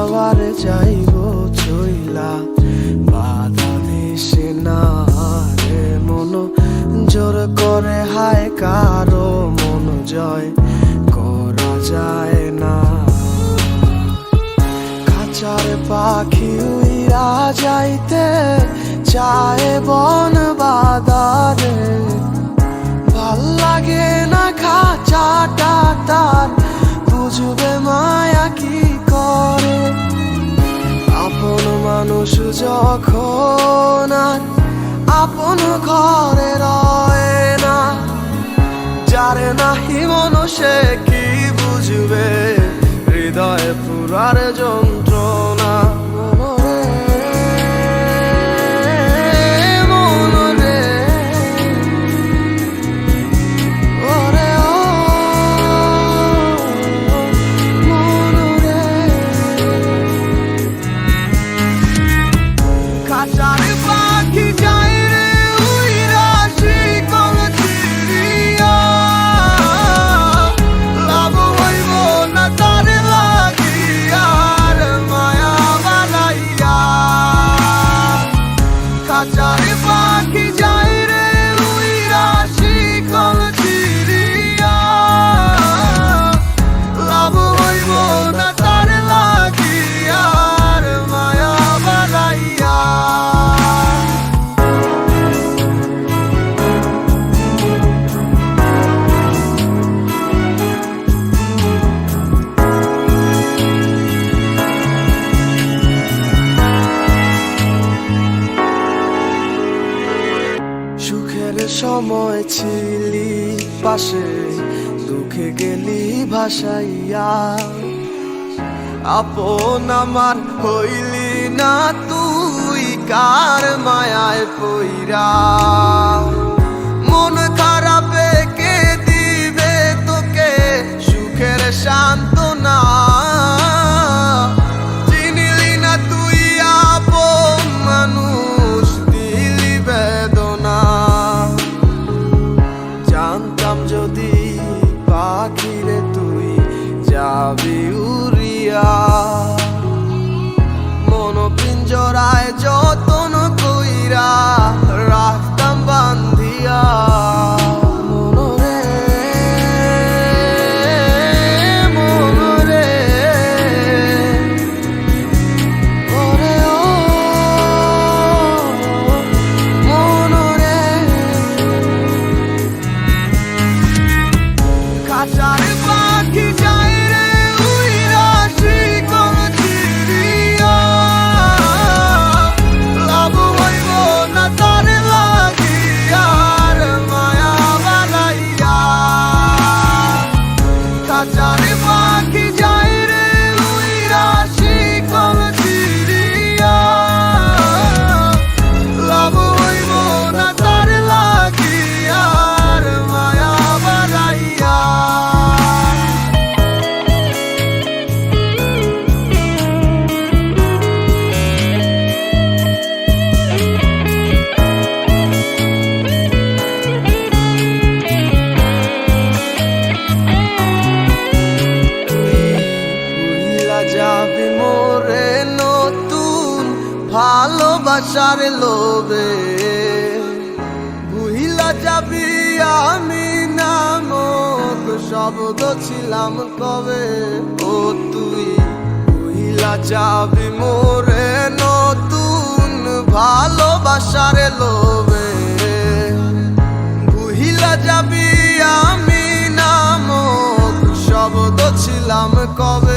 আবার যাইব চইলা, বাধা দিস না রে মন জোর করে, হায় কারো মন জয় করা যায় না। খাঁচার পাখি উইরা যাইতে চায় বন বাদারে, ভাল লাগে না খাঁচাটা তার, বুঝবে মায়া কি করে। আপন মানুষ যখন আর আপন ঘরে রয় না, যারে নাহি মনুষে কি বুঝবে হৃদয়ে পুরার যন্ত্রণা। সময় ছিলি পাশে, দুঃখে গেলি ভাসাইয়া, আপন আমার হইলি না তুই কার মায়ায় পইরা। মন খারাপে কে দিবে তোকে সুখের সান্ত্বনা, চিনিলি না তুই আপন মানুষ, দিলি বেদনা। জানতাম যদি পাখিরে তুই যাবি উড়িয়া, মন পিঞ্জরায় যতন কইরা রাখতাম বান্ধিয়া। ভালোবাসার লোভে ভুইলা যাবি আমি নামক শব্দ ছিলাম কবে। ও তুই ভুইলা যাবি মোরে নতুন ভালোবাসার লোভে, ভুইলা যাবি আমি নামক শব্দ ছিলাম কবে।